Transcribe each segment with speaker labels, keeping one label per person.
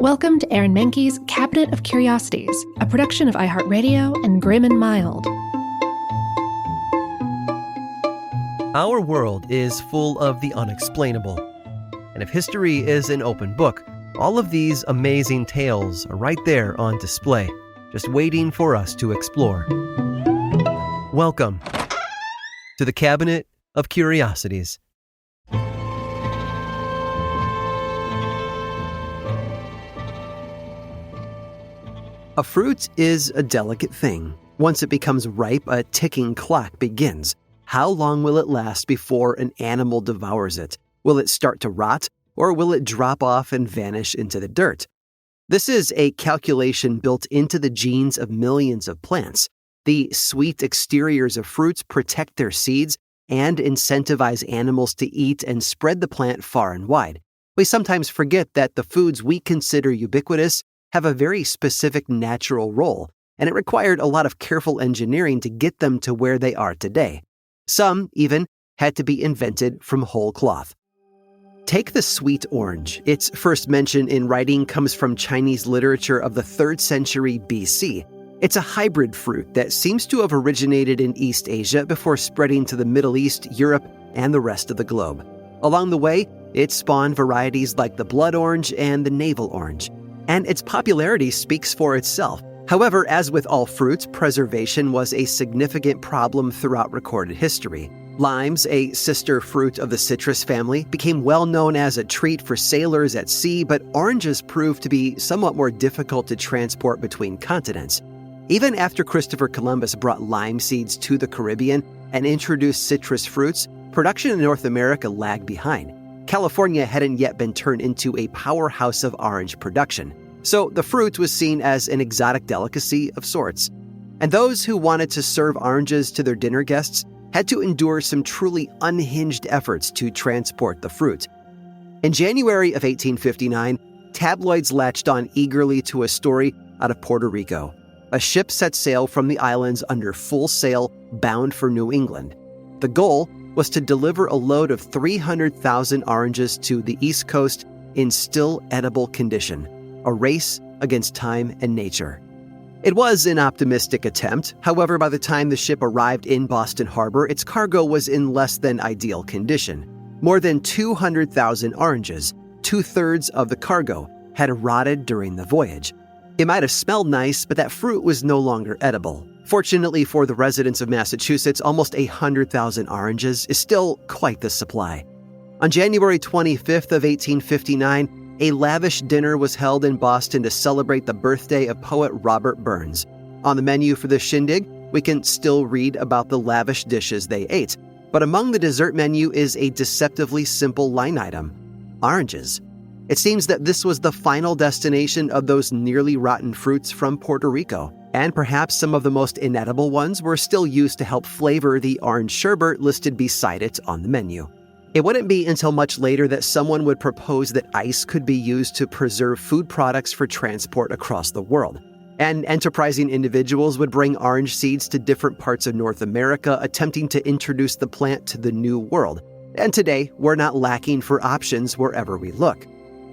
Speaker 1: Welcome to Aaron Mahnke's Cabinet of Curiosities, a production of iHeartRadio and Grim and Mild.
Speaker 2: Our world is full of the unexplainable. And if history is an open book, all of these amazing tales are right there on display, just waiting for us to explore. Welcome to the Cabinet of Curiosities. A fruit is a delicate thing. Once it becomes ripe, a ticking clock begins. How long will it last before an animal devours it? Will it start to rot, or will it drop off and vanish into the dirt? This is a calculation built into the genes of millions of plants. The sweet exteriors of fruits protect their seeds and incentivize animals to eat and spread the plant far and wide. We sometimes forget that the foods we consider ubiquitous have a very specific natural role, and it required a lot of careful engineering to get them to where they are today. Some, even, had to be invented from whole cloth. Take the sweet orange. Its first mention in writing comes from Chinese literature of the 3rd century BC. It's a hybrid fruit that seems to have originated in East Asia before spreading to the Middle East, Europe, and the rest of the globe. Along the way, it spawned varieties like the blood orange and the navel orange. And its popularity speaks for itself. However, as with all fruits, preservation was a significant problem throughout recorded history. Limes, a sister fruit of the citrus family, became well known as a treat for sailors at sea, but oranges proved to be somewhat more difficult to transport between continents. Even after Christopher Columbus brought lime seeds to the Caribbean and introduced citrus fruits, production in North America lagged behind. California hadn't yet been turned into a powerhouse of orange production, so the fruit was seen as an exotic delicacy of sorts. And those who wanted to serve oranges to their dinner guests had to endure some truly unhinged efforts to transport the fruit. In January of 1859, tabloids latched on eagerly to a story out of Puerto Rico. A ship set sail from the islands under full sail, bound for New England. The goal was to deliver a load of 300,000 oranges to the East Coast in still edible condition, a race against time and nature. It was an optimistic attempt. However, by the time the ship arrived in Boston Harbor, its cargo was in less than ideal condition. More than 200,000 oranges, 2/3 of the cargo, had rotted during the voyage. It might have smelled nice, but that fruit was no longer edible. Fortunately for the residents of Massachusetts, almost 100,000 oranges is still quite the supply. On January 25th of 1859, a lavish dinner was held in Boston to celebrate the birthday of poet Robert Burns. On the menu for the shindig, we can still read about the lavish dishes they ate, but among the dessert menu is a deceptively simple line item: oranges. It seems that this was the final destination of those nearly rotten fruits from Puerto Rico, and perhaps some of the most inedible ones were still used to help flavor the orange sherbet listed beside it on the menu. It wouldn't be until much later that someone would propose that ice could be used to preserve food products for transport across the world. And enterprising individuals would bring orange seeds to different parts of North America, attempting to introduce the plant to the New World. And today, we're not lacking for options wherever we look.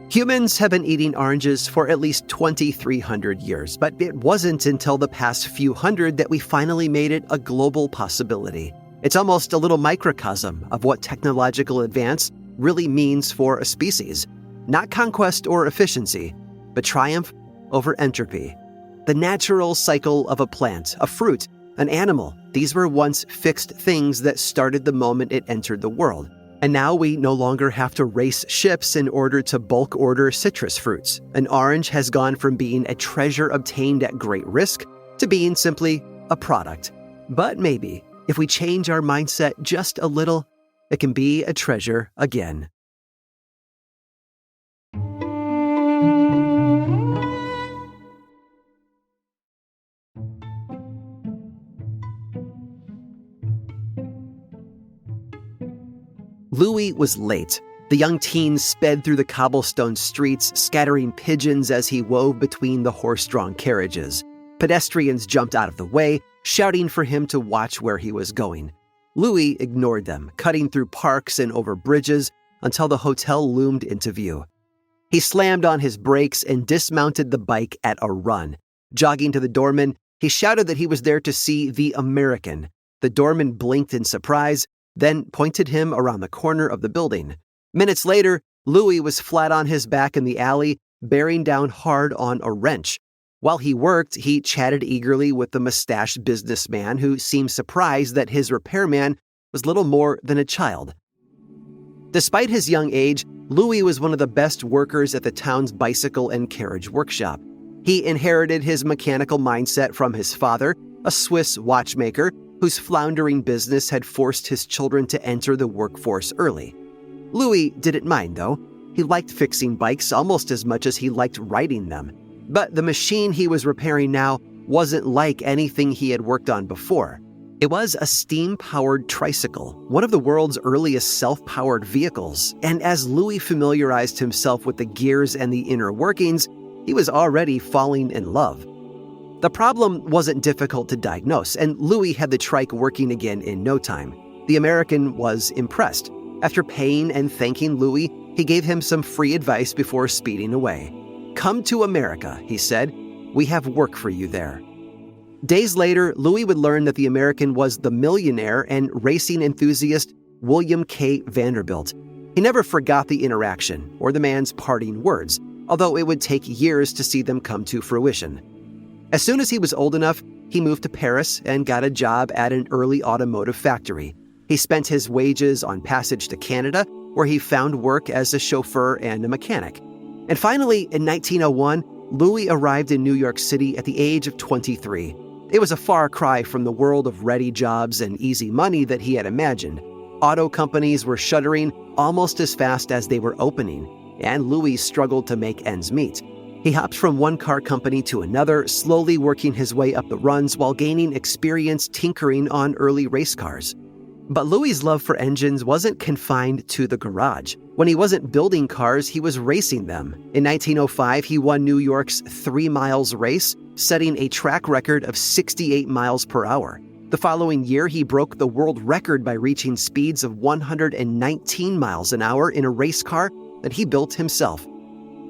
Speaker 2: Humans have been eating oranges for at least 2,300 years, but it wasn't until the past few hundred that we finally made it a global possibility. It's almost a little microcosm of what technological advance really means for a species. Not conquest or efficiency, but triumph over entropy. The natural cycle of a plant, a fruit, an animal, these were once fixed things that started the moment it entered the world. And now we no longer have to race ships in order to bulk order citrus fruits. An orange has gone from being a treasure obtained at great risk to being simply a product. But maybe, if we change our mindset just a little, it can be a treasure again. Louis was late. The young teen sped through the cobblestone streets, scattering pigeons as he wove between the horse-drawn carriages. Pedestrians jumped out of the way, shouting for him to watch where he was going. Louis ignored them, cutting through parks and over bridges until the hotel loomed into view. He slammed on his brakes and dismounted the bike at a run. Jogging to the doorman, he shouted that he was there to see the American. The doorman blinked in surprise, then pointed him around the corner of the building. Minutes later, Louis was flat on his back in the alley, bearing down hard on a wrench. While he worked, he chatted eagerly with the mustached businessman who seemed surprised that his repairman was little more than a child. Despite his young age, Louis was one of the best workers at the town's bicycle and carriage workshop. He inherited his mechanical mindset from his father, a Swiss watchmaker whose floundering business had forced his children to enter the workforce early. Louis didn't mind, though. He liked fixing bikes almost as much as he liked riding them. But the machine he was repairing now wasn't like anything he had worked on before. It was a steam-powered tricycle, one of the world's earliest self-powered vehicles, and as Louis familiarized himself with the gears and the inner workings, he was already falling in love. The problem wasn't difficult to diagnose, and Louis had the trike working again in no time. The American was impressed. After paying and thanking Louis, he gave him some free advice before speeding away. "Come to America," he said. "We have work for you there." Days later, Louis would learn that the American was the millionaire and racing enthusiast William K. Vanderbilt. He never forgot the interaction or the man's parting words, although it would take years to see them come to fruition. As soon as he was old enough, he moved to Paris and got a job at an early automotive factory. He spent his wages on passage to Canada, where he found work as a chauffeur and a mechanic. And finally, in 1901, Louis arrived in New York City at the age of 23. It was a far cry from the world of ready jobs and easy money that he had imagined. Auto companies were shuttering almost as fast as they were opening, and Louis struggled to make ends meet. He hopped from one car company to another, slowly working his way up the runs while gaining experience tinkering on early race cars. But Louis's love for engines wasn't confined to the garage. When he wasn't building cars, he was racing them. In 1905, he won New York's 3 miles race, setting a track record of 68 miles per hour. The following year, he broke the world record by reaching speeds of 119 miles an hour in a race car that he built himself.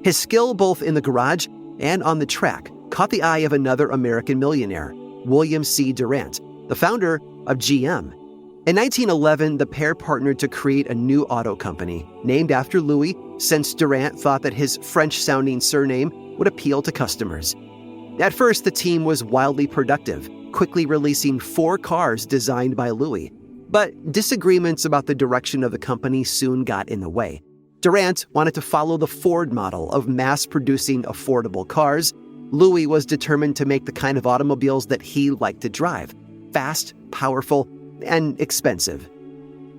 Speaker 2: His skill both in the garage and on the track caught the eye of another American millionaire, William C. Durant, the founder of GM. In 1911, the pair partnered to create a new auto company, named after Louis, since Durant thought that his French-sounding surname would appeal to customers. At first, the team was wildly productive, quickly releasing 4 cars designed by Louis. But disagreements about the direction of the company soon got in the way. Durant wanted to follow the Ford model of mass-producing affordable cars. Louis was determined to make the kind of automobiles that he liked to drive: fast, powerful, and expensive.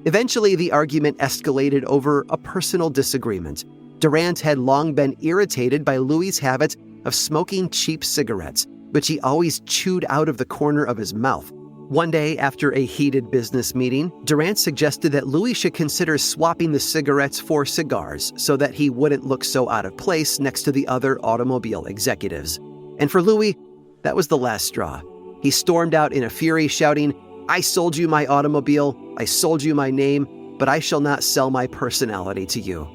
Speaker 2: Eventually, the argument escalated over a personal disagreement. Durant had long been irritated by Louis's habit of smoking cheap cigarettes, which he always chewed out of the corner of his mouth. One day, after a heated business meeting, Durant suggested that Louis should consider swapping the cigarettes for cigars so that he wouldn't look so out of place next to the other automobile executives. And for Louis, that was the last straw. He stormed out in a fury, shouting, "I sold you my automobile, I sold you my name, but I shall not sell my personality to you."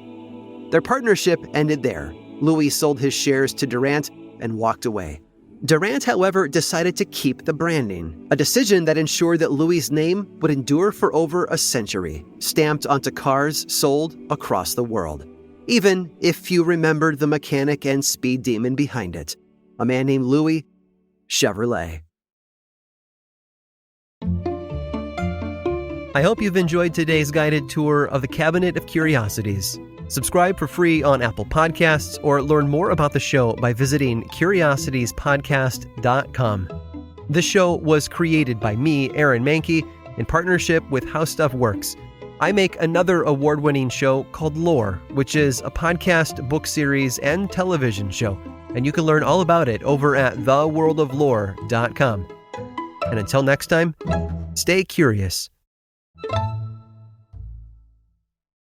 Speaker 2: Their partnership ended there. Louis sold his shares to Durant and walked away. Durant, however, decided to keep the branding, a decision that ensured that Louis's name would endure for over a century, stamped onto cars sold across the world. Even if few remembered the mechanic and speed demon behind it, a man named Louis Chevrolet. I hope you've enjoyed today's guided tour of the Cabinet of Curiosities. Subscribe for free on Apple Podcasts or learn more about the show by visiting curiositiespodcast.com. This show was created by me, Aaron Mahnke, in partnership with How Stuff Works. I make another award-winning show called Lore, which is a podcast, book series, and television show, and you can learn all about it over at theworldoflore.com. And until next time, stay curious.